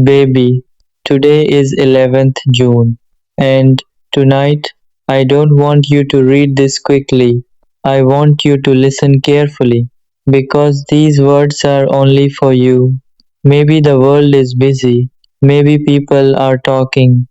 Baby, today is 11th June, and tonight I don't want you to read this quickly. I want you to listen carefully because these words are only for you. Maybe the world is busy, maybe people are talking,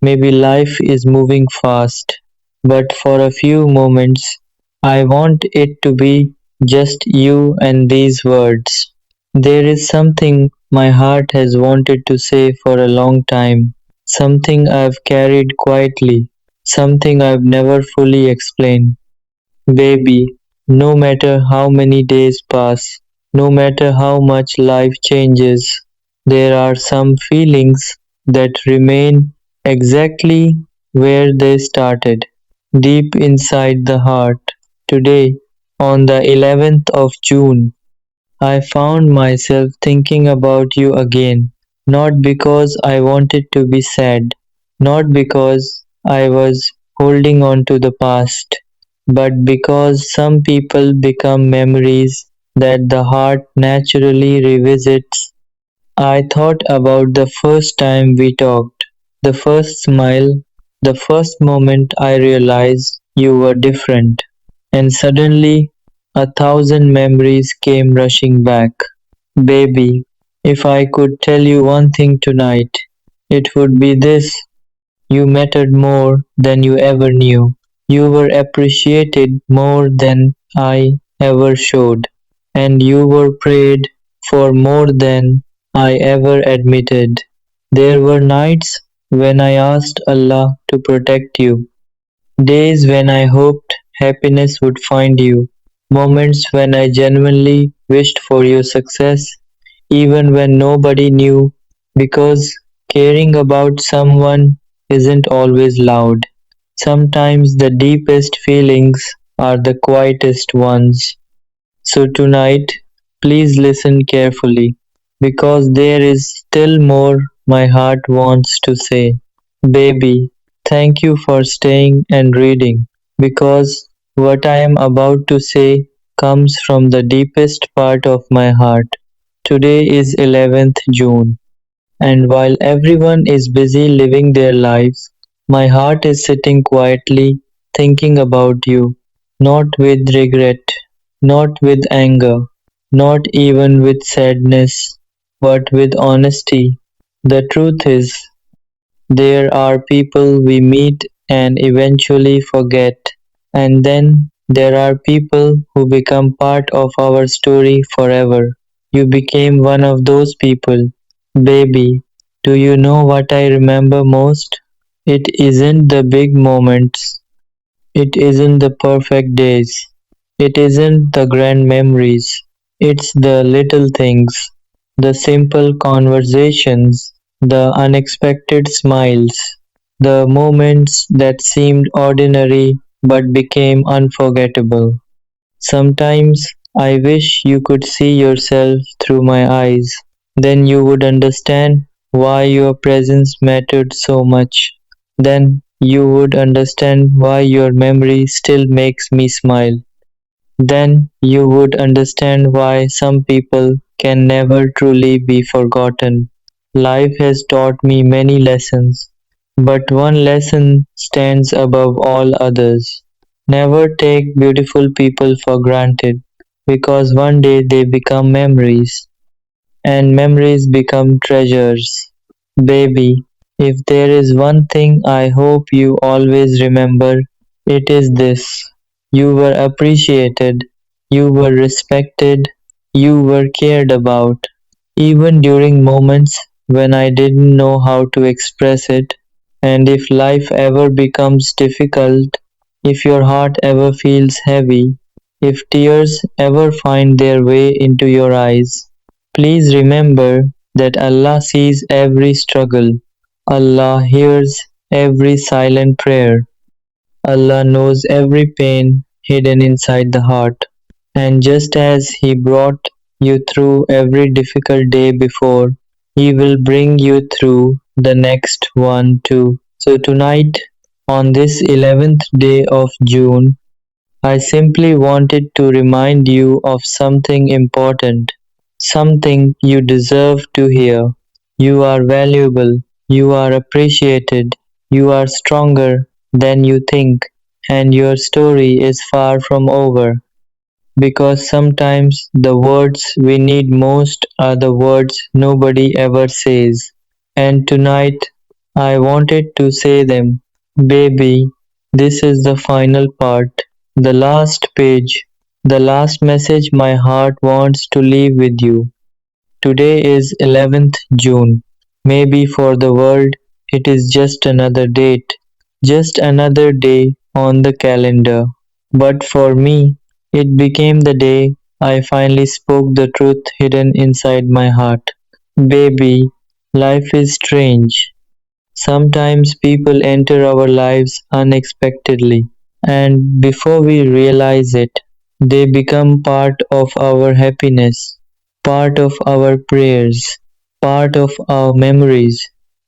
maybe life is moving fast, but for a few moments I want it to be just you and these words. There is something my heart has wanted to say for a long time, something I've carried quietly, something I've never fully explained. Baby, no matter how many days pass, no matter how much life changes, there are some feelings that remain exactly where they started, deep inside the heart. Today, on the 11th of June, I found myself thinking about you again, not because I wanted to be sad, not because I was holding on to the past, but because some people become memories that the heart naturally revisits. I thought about the first time we talked, the first smile, the first moment I realized you were different, and suddenly a thousand memories came rushing back. Baby, if I could tell you one thing tonight, it would be this: you mattered more than you ever knew. You were appreciated more than I ever showed, and you were prayed for more than I ever admitted. There were nights when I asked Allah to protect you, days when I hoped happiness would find you, moments when I genuinely wished for your success, even when nobody knew, because caring about someone isn't always loud. Sometimes the deepest feelings are the quietest ones. So tonight, please listen carefully, because there is still more my heart wants to say. Baby, thank you for staying and reading, because what I am about to say comes from the deepest part of my heart. Today is 11th June, and while everyone is busy living their lives, my heart is sitting quietly thinking about you, not with regret, not with anger, not even with sadness, but with honesty. The truth is, there are people we meet and eventually forget, and then there are people who become part of our story forever. You became one of those people. Baby, do you know what I remember most? It isn't the big moments, it isn't the perfect days, it isn't the grand memories, it's the little things, the simple conversations, the unexpected smiles, the moments that seemed ordinary but became unforgettable. Sometimes I wish you could see yourself through my eyes. Then you would understand why your presence mattered so much. Then you would understand why your memory still makes me smile. Then you would understand why some people can never truly be forgotten. Life has taught me many lessons, but one lesson stands above all others. Never take beautiful people for granted, because one day they become memories, and memories become treasures. Baby, if there is one thing I hope you always remember, it is this: you were appreciated, you were respected, you were cared about, even during moments when I didn't know how to express it. And if life ever becomes difficult, if your heart ever feels heavy, if tears ever find their way into your eyes, please remember that Allah sees every struggle. Allah hears every silent prayer. Allah knows every pain hidden inside the heart. And just as He brought you through every difficult day before, He will bring you through the next one too. So tonight, on this 11th day of June, I simply wanted to remind you of something important, something you deserve to hear. You are valuable, you are appreciated, you are stronger than you think, and your story is far from over. Because sometimes the words we need most are the words nobody ever says. And tonight I wanted to say them. Baby, this is the final part, the last page, the last message my heart wants to leave with you. Today is 11th June. Maybe for the world it is just another date, just another day on the calendar. But for me, it became the day I finally spoke the truth hidden inside my heart. Baby, life is strange. Sometimes people enter our lives unexpectedly, and before we realize it, they become part of our happiness, part of our prayers, part of our memories,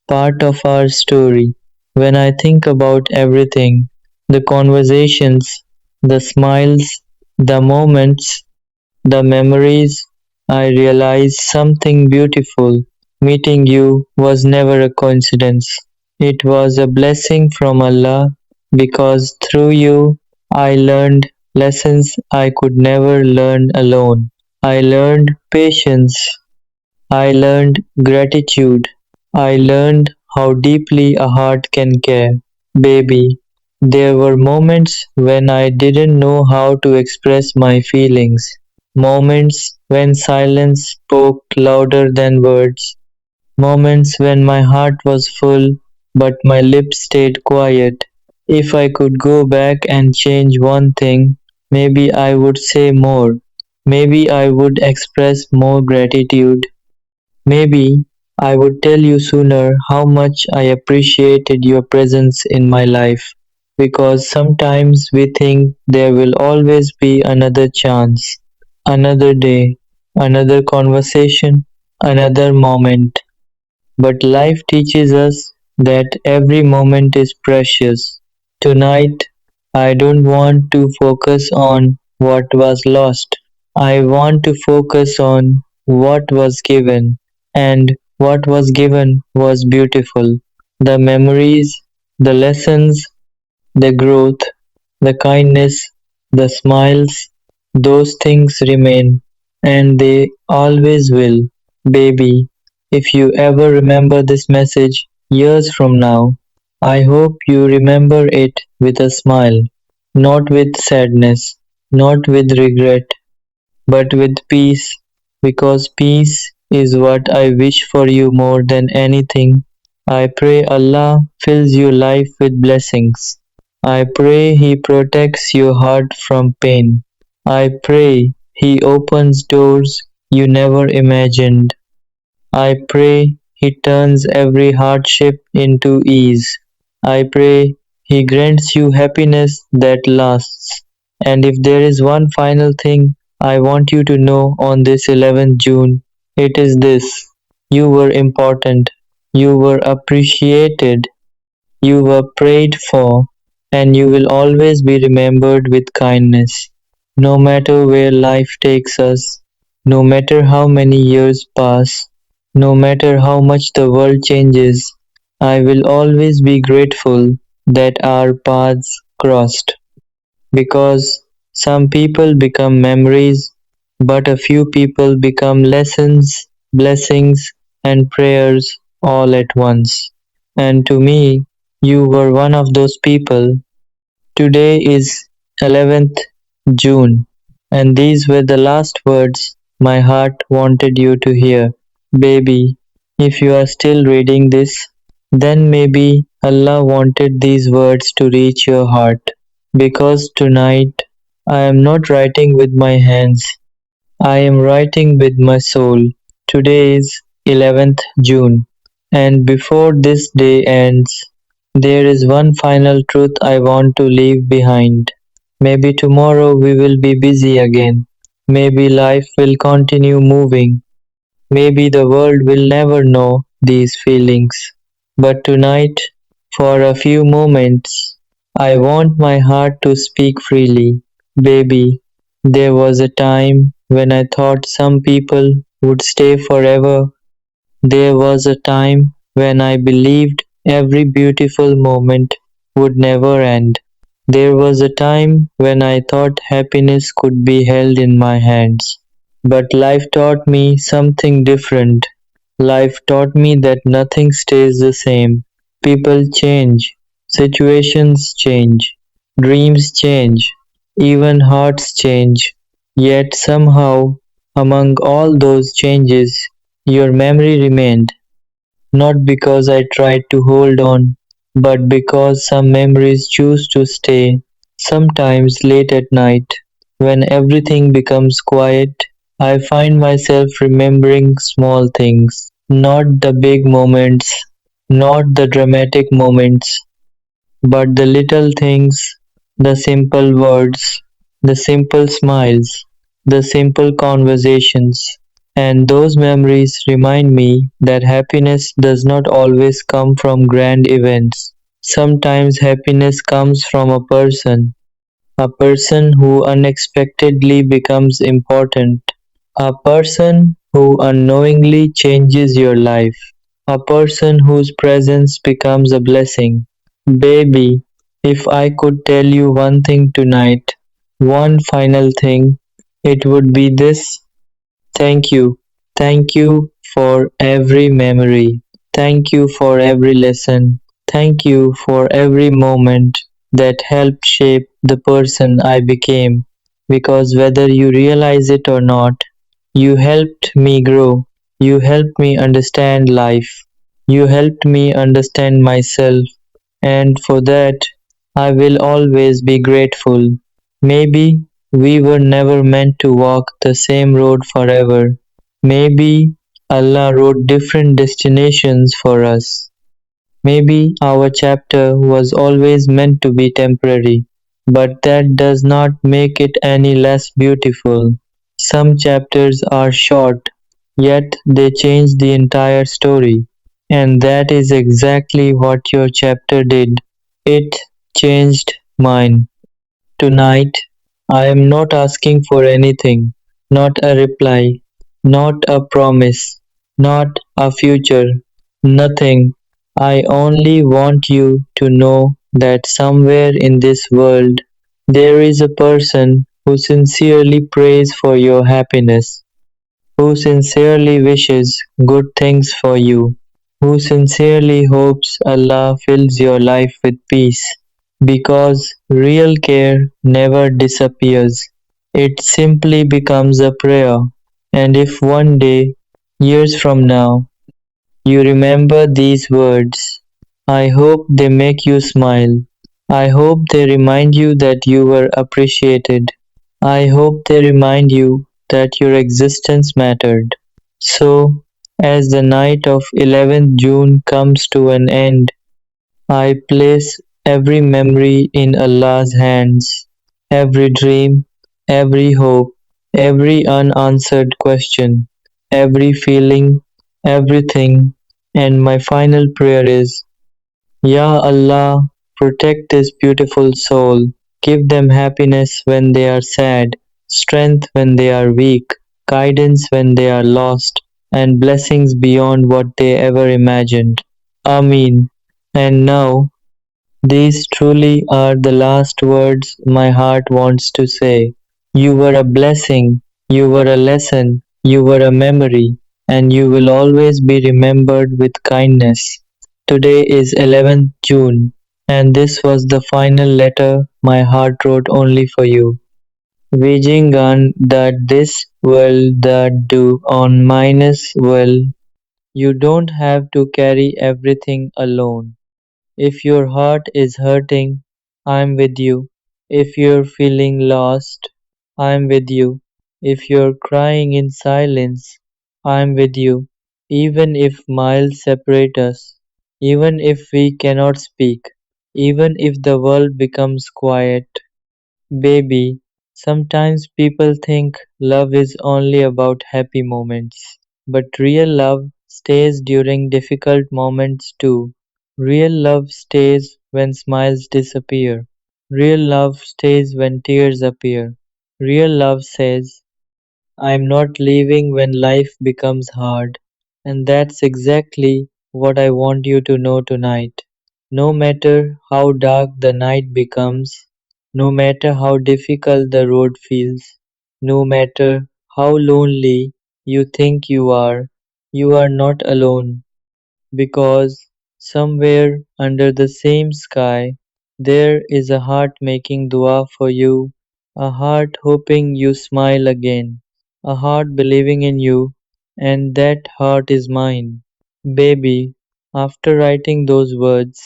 part of our story. When I think about everything, the conversations, the smiles, the moments, the memories, I realize something beautiful. Meeting you was never a coincidence. It was a blessing from Allah because through you I learned lessons I could never learn alone. I learned patience. I learned gratitude. I learned how deeply a heart can care. Baby, there were moments when I didn't know how to express my feelings. Moments when silence spoke louder than words. Moments when my heart was full but my lips stayed quiet. If I could go back and change one thing, maybe I would say more. Maybe I would express more gratitude. Maybe I would tell you sooner how much I appreciated your presence in my life, because sometimes we think there will always be another chance, another day, another conversation, another moment. But life teaches us that every moment is precious. Tonight, I don't want to focus on what was lost. I want to focus on what was given, and what was given was beautiful. The memories, the lessons, the growth, the kindness, the smiles, those things remain, and they always will. Baby, if you ever remember this message years from now, I hope you remember it with a smile, not with sadness, not with regret, but with peace, because peace is what I wish for you more than anything. I pray Allah fills your life with blessings. I pray He protects your heart from pain. I pray He opens doors you never imagined. I pray He turns every hardship into ease. I pray He grants you happiness that lasts. And if there is one final thing I want you to know on this 11th June, it is this: you were important, you were appreciated, you were prayed for, and you will always be remembered with kindness. No matter where life takes us, no matter how many years pass, no matter how much the world changes, I will always be grateful that our paths crossed. Because some people become memories, but a few people become lessons, blessings, and prayers all at once. And to me, you were one of those people. Today is 11th June, and these were the last words my heart wanted you to hear. Baby, if you are still reading this, then maybe Allah wanted these words to reach your heart. Because tonight I am not writing with my hands, I am writing with my soul. Today is 11th June, and before this day ends, there is one final truth I want to leave behind. Maybe tomorrow we will be busy again. Maybe life will continue moving. Maybe the world will never know these feelings. But tonight, for a few moments, I want my heart to speak freely. Baby, there was a time when I thought some people would stay forever, There was a time when I believed every beautiful moment would never end. There was a time when I thought happiness could be held in my hands. But life taught me something different. Life taught me that nothing stays the same. People change, situations change, dreams change, even hearts change. Yet somehow, among all those changes, your memory remained. Not because I tried to hold on, but because some memories choose to stay. Sometimes late at night, when everything becomes quiet, I find myself remembering small things. Not the big moments, not the dramatic moments, but the little things, the simple words, the simple smiles, the simple conversations. And those memories remind me that happiness does not always come from grand events. Sometimes happiness comes from a person who unexpectedly becomes important, a person who unknowingly changes your life, a person whose presence becomes a blessing. Baby, if I could tell you one thing tonight, one final thing, it would be this. Thank you. Thank you for every memory. Thank you for every lesson. Thank you for every moment that helped shape the person I became. Because whether you realize it or not, you helped me grow. You helped me understand life. You helped me understand myself. And for that, I will always be grateful. Maybe we were never meant to walk the same road forever. Maybe Allah wrote different destinations for us. Maybe our chapter was always meant to be temporary, but that does not make it any less beautiful. Some chapters are short, yet they change the entire story. And that is exactly what your chapter did. It changed mine. Tonight, I am not asking for anything, not a reply, not a promise, not a future, nothing. I only want you to know that somewhere in this world there is a person who sincerely prays for your happiness, who sincerely wishes good things for you, who sincerely hopes Allah fills your life with peace. Because real care never disappears, it simply becomes a prayer. And if one day, years from now, you remember these words, I hope they make you smile. I hope they remind you that you were appreciated. I hope they remind you that your existence mattered. So, as the night of 11th June comes to an end, I place every memory in Allah's hands, every dream, every hope, every unanswered question, every feeling, everything, and my final prayer is, Ya Allah, protect this beautiful soul, give them happiness when they are sad, strength when they are weak, guidance when they are lost, and blessings beyond what they ever imagined. Ameen. And now, these truly are the last words my heart wants to say. You were a blessing, you were a lesson, you were a memory, and you will always be remembered with kindness. Today is 11th June, and this was the final letter my heart wrote only for you. Waging that this will that do on minus will. You don't have to carry everything alone. If your heart is hurting, I'm with you. If you're feeling lost, I'm with you. If you're crying in silence, I'm with you. Even if miles separate us, even if we cannot speak, even if the world becomes quiet, baby, sometimes people think love is only about happy moments. But real love stays during difficult moments too. Real love stays when smiles disappear. Real love stays when tears appear. Real love says, I'm not leaving when life becomes hard. And that's exactly what I want you to know tonight. No matter how dark the night becomes, no matter how difficult the road feels, no matter how lonely you think you are not alone. Because somewhere under the same sky there is a heart making dua for you, a heart hoping you smile again, a heart believing in you, and that heart is mine. Baby, after writing those words,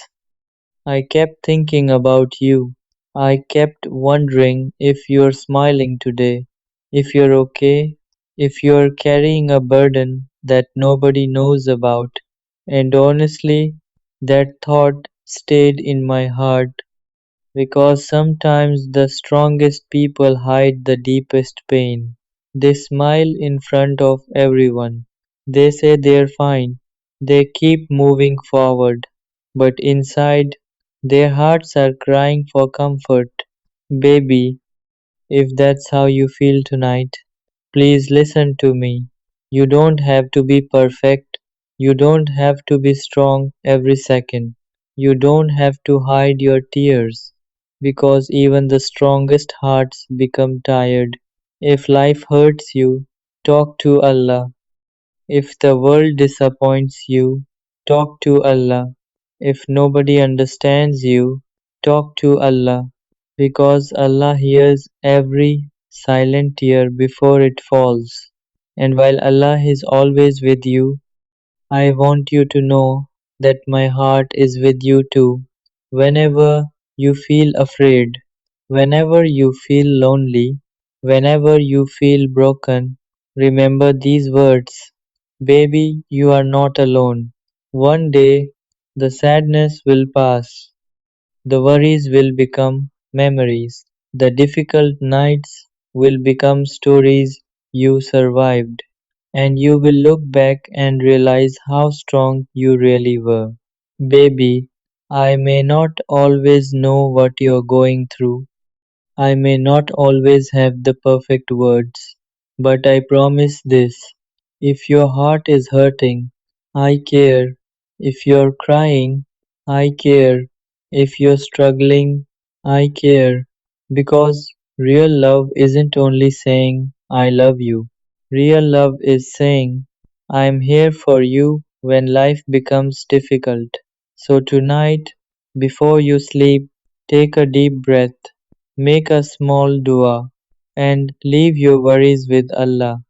I kept thinking about you. I kept wondering if you're smiling today, if you're okay, if you're carrying a burden that nobody knows about. And honestly, that thought stayed in my heart because sometimes the strongest people hide the deepest pain. They smile in front of everyone. They say they're fine. They keep moving forward. But inside, their hearts are crying for comfort. Baby, if that's how you feel tonight, please listen to me. You don't have to be perfect. You don't have to be strong every second. You don't have to hide your tears. Because even the strongest hearts become tired. If life hurts you, talk to Allah. If the world disappoints you, talk to Allah. If nobody understands you, talk to Allah. Because Allah hears every silent tear before it falls. And while Allah is always with you, I want you to know that my heart is with you too. Whenever you feel afraid, whenever you feel lonely, whenever you feel broken, remember these words. Baby, you are not alone. One day the sadness will pass, the worries will become memories, the difficult nights will become stories you survived, and you will look back and realize how strong you really were. Baby, I may not always know what you're going through. I may not always have the perfect words, but I promise this. If your heart is hurting, I care. If you're crying, I care. If you're struggling, I care. Because real love isn't only saying, I love you. Real love is saying, I'm here for you when life becomes difficult. So tonight, before you sleep, take a deep breath. Make a small dua and leave your worries with Allah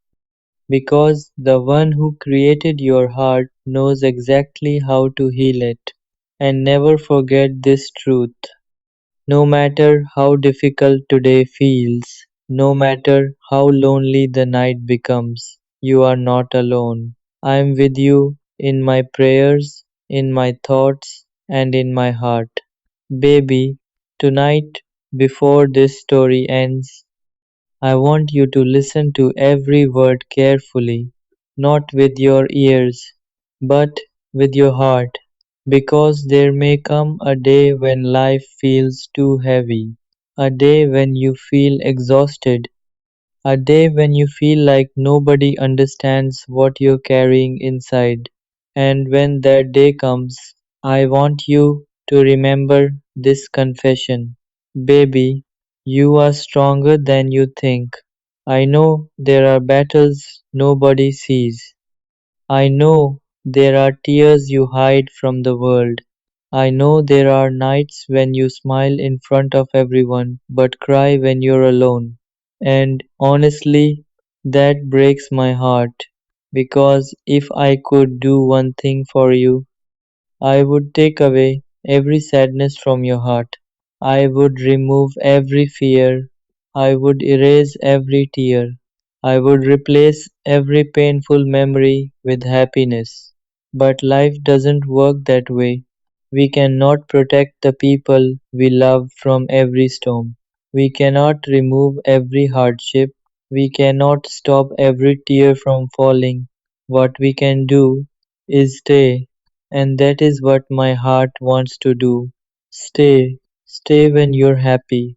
because the one who created your heart knows exactly how to heal it. And never forget this truth. No matter how difficult today feels, no matter how lonely the night becomes, you are not alone. I am with you in my prayers, in my thoughts, and in my heart. Baby, tonight, before this story ends, I want you to listen to every word carefully, not with your ears, but with your heart, because there may come a day when life feels too heavy, a day when you feel exhausted, a day when you feel like nobody understands what you're carrying inside. And when that day comes, I want you to remember this confession. Baby, you are stronger than you think. I know there are battles nobody sees. I know there are tears you hide from the world. I know there are nights when you smile in front of everyone but cry when you're alone. And honestly, that breaks my heart because if I could do one thing for you, I would take away every sadness from your heart. I would remove every fear. I would erase every tear. I would replace every painful memory with happiness. But life doesn't work that way. We cannot protect the people we love from every storm. We cannot remove every hardship. We cannot stop every tear from falling. What we can do is stay, and that is what my heart wants to do. Stay, stay when you're happy,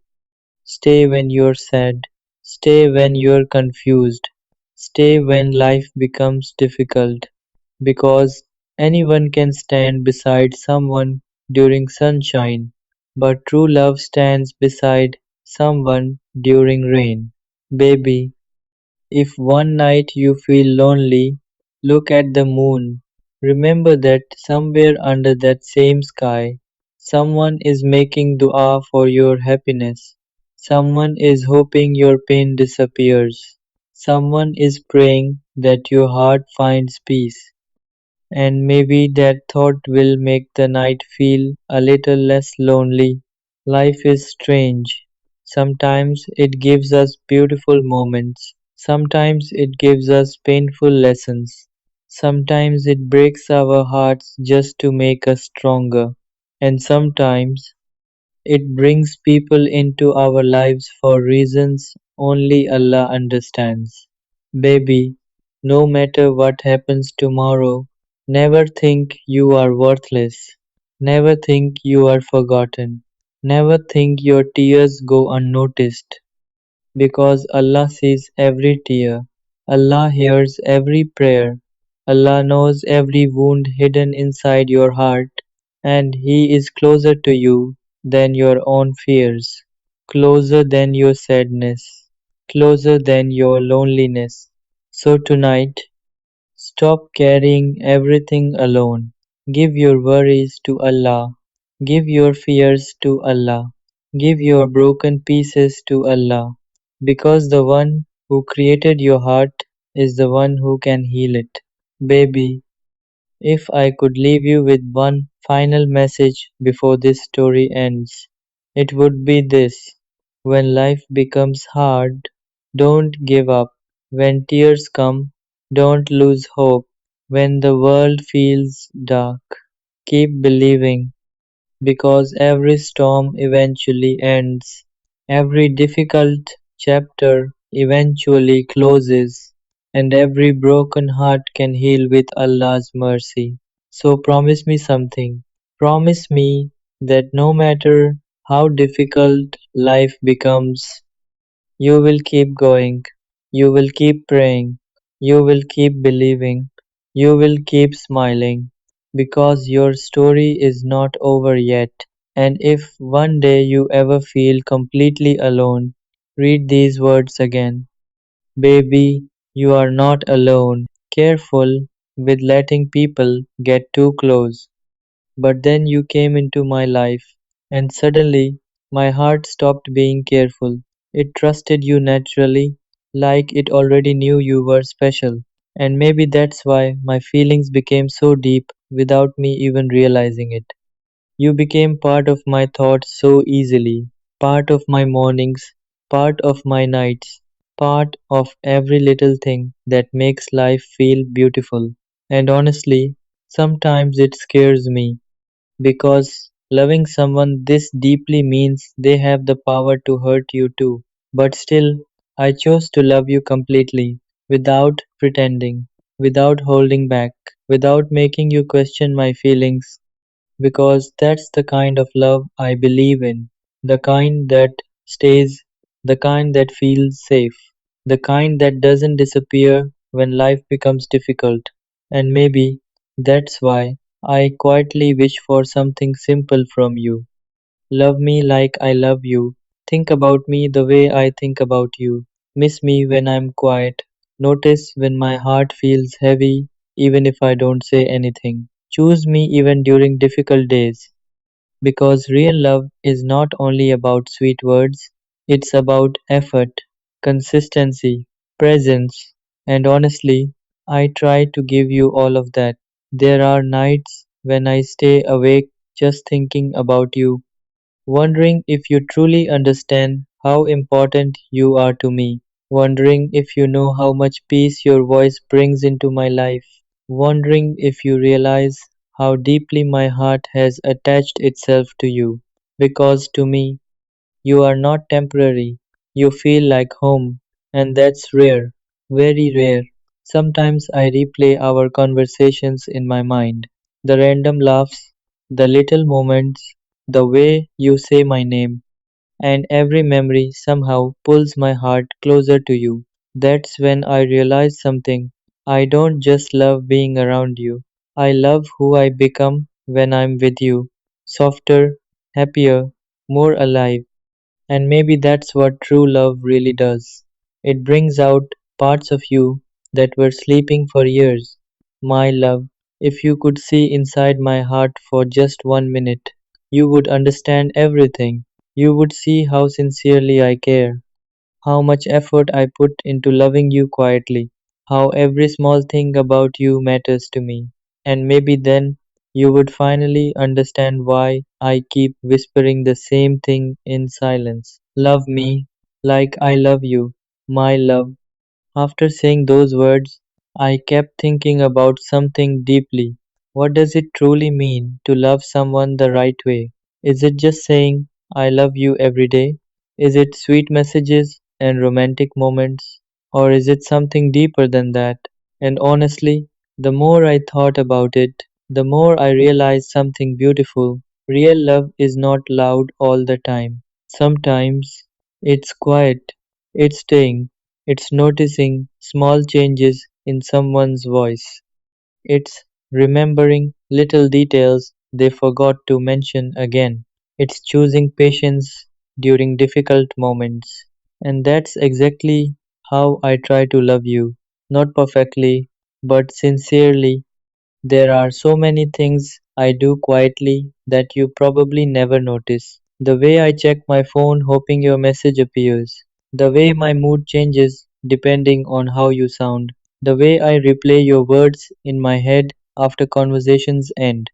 stay when you're sad, stay when you're confused, stay when life becomes difficult. because anyone can stand beside someone during sunshine, but true love stands beside someone during rain. Baby, if one night you feel lonely, look at the moon. Remember that somewhere under that same sky, someone is making dua for your happiness. Someone is hoping your pain disappears. Someone is praying that your heart finds peace. And maybe that thought will make the night feel a little less lonely. Life is strange. Sometimes it gives us beautiful moments. Sometimes it gives us painful lessons. Sometimes it breaks our hearts just to make us stronger. And sometimes it brings people into our lives for reasons only Allah understands. Baby, no matter what happens tomorrow, never think you are worthless. Never think you are forgotten. Never think your tears go unnoticed. Because Allah sees every tear. Allah hears every prayer. Allah knows every wound hidden inside your heart, and He is closer to you than your own fears, closer than your sadness, closer than your loneliness. So tonight, stop carrying everything alone. Give your worries to Allah. Give your fears to Allah. Give your broken pieces to Allah. Because the one who created your heart is the one who can heal it. Baby, if I could leave you with one final message before this story ends, it would be this. When life becomes hard, don't give up. When tears come, don't lose hope. When the world feels dark, keep believing because every storm eventually ends. Every difficult chapter eventually closes, and every broken heart can heal with Allah's mercy. So promise me something. Promise me that no matter how difficult life becomes, you will keep going, you will keep praying, you will keep believing, you will keep smiling, because your story is not over yet. And if one day you ever feel completely alone, read these words again. Baby, you are not alone. Careful with letting people get too close. But then you came into my life, and suddenly my heart stopped being careful. It trusted you naturally, like it already knew you were special. And maybe that's why my feelings became so deep without me even realizing it. You became part of my thoughts so easily, part of my mornings, part of my nights, part of every little thing that makes life feel beautiful. And honestly, sometimes it scares me because loving someone this deeply means they have the power to hurt you too. But still, I chose to love you completely, without pretending, without holding back, without making you question my feelings, because that's the kind of love I believe in. The kind that stays, the kind that feels safe, the kind that doesn't disappear when life becomes difficult. And maybe that's why I quietly wish for something simple from you. Love me like I love you. Think about me the way I think about you. Miss me when I'm quiet. Notice when my heart feels heavy, even if I don't say anything. Choose me even during difficult days. Because real love is not only about sweet words, it's about effort, consistency, presence, and honestly, I try to give you all of that. There are nights when I stay awake just thinking about you, wondering if you truly understand how important you are to me, wondering if you know how much peace your voice brings into my life, wondering if you realize how deeply my heart has attached itself to you. Because to me, you are not temporary, you feel like home, and that's rare, very rare. Sometimes I replay our conversations in my mind, the random laughs, the little moments, the way you say my name, and every memory somehow pulls my heart closer to you. That's when I realize something. I don't just love being around you. I love who I become when I'm with you. Softer, happier, more alive. And maybe that's what true love really does. It brings out parts of you that were sleeping for years. My love, if you could see inside my heart for just 1 minute, you would understand everything. You would see how sincerely I care, how much effort I put into loving you quietly, how every small thing about you matters to me. And maybe then you would finally understand why I keep whispering the same thing in silence. Love me like I love you, my love. After saying those words, I kept thinking about something deeply. What does it truly mean to love someone the right way? Is it just saying, I love you every day? Is it sweet messages and romantic moments? Or is it something deeper than that? And honestly, the more I thought about it, the more I realized something beautiful. Real love is not loud all the time. Sometimes it's quiet, it's staying, it's noticing small changes in someone's voice. It's remembering little details they forgot to mention again. It's choosing patience during difficult moments. And that's exactly how I try to love you. Not perfectly, but sincerely. There are so many things I do quietly that you probably never notice. The way I check my phone hoping your message appears. The way my mood changes depending on how you sound. The way I replay your words in my head after conversations end.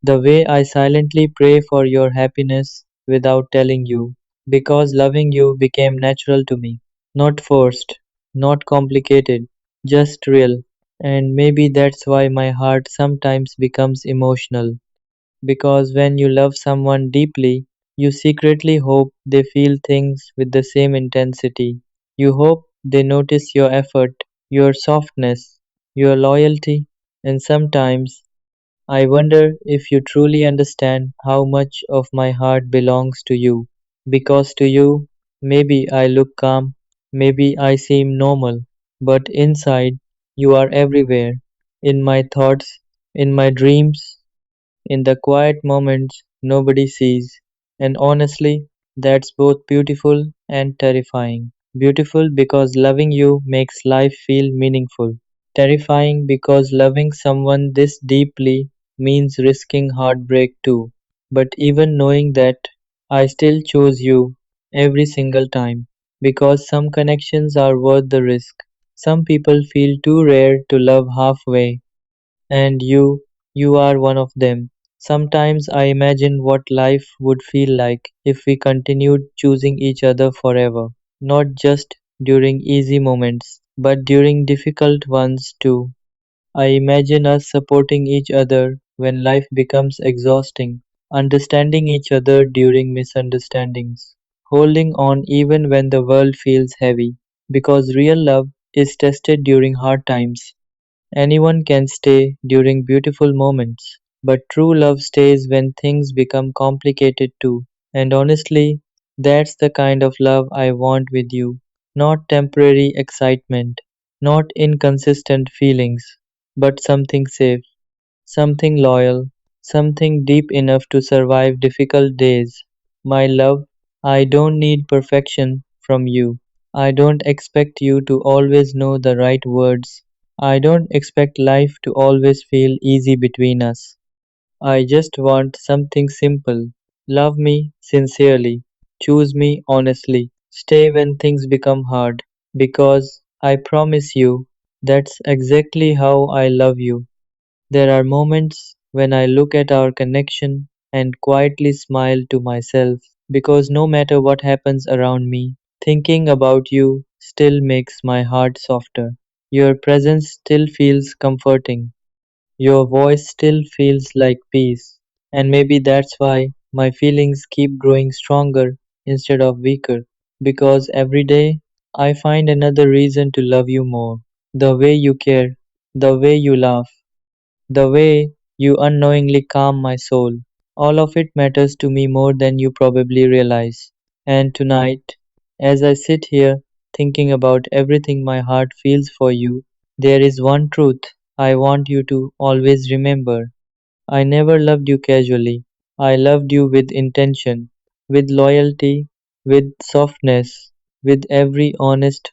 The way I silently pray for your happiness without telling you. Because loving you became natural to me. Not forced, not complicated, just real. And maybe that's why my heart sometimes becomes emotional. Because when you love someone deeply, you secretly hope they feel things with the same intensity. You hope they notice your effort, your softness, your loyalty, and sometimes I wonder if you truly understand how much of my heart belongs to you. Because to you, maybe I look calm, maybe I seem normal, but inside, you are everywhere. In my thoughts, in my dreams, in the quiet moments nobody sees. And honestly, that's both beautiful and terrifying. Beautiful because loving you makes life feel meaningful. Terrifying because loving someone this deeply means risking heartbreak too. But even knowing that, I still choose you every single time. Because some connections are worth the risk. Some people feel too rare to love halfway, and you are one of them. Sometimes I imagine what life would feel like if we continued choosing each other forever, not just during easy moments, but during difficult ones too. I imagine us supporting each other when life becomes exhausting, understanding each other during misunderstandings, holding on even when the world feels heavy, because real love is tested during hard times. Anyone can stay during beautiful moments, but true love stays when things become complicated too. And honestly, that's the kind of love I want with you. Not temporary excitement, not inconsistent feelings, but something safe, something loyal, something deep enough to survive difficult days. My love, I don't need perfection from you. I don't expect you to always know the right words. I don't expect life to always feel easy between us. I just want something simple. Love me sincerely. Choose me honestly. Stay when things become hard. Because I promise you, that's exactly how I love you. There are moments when I look at our connection and quietly smile to myself because no matter what happens around me, thinking about you still makes my heart softer. Your presence still feels comforting. Your voice still feels like peace. And maybe that's why my feelings keep growing stronger instead of weaker. Because every day I find another reason to love you more. The way you care, the way you laugh, the way you unknowingly calm my soul. All of it matters to me more than you probably realize. And tonight, as I sit here thinking about everything my heart feels for you, There is one truth I want you to always remember. I never loved you casually. I loved you with intention, with loyalty, with softness, with every honest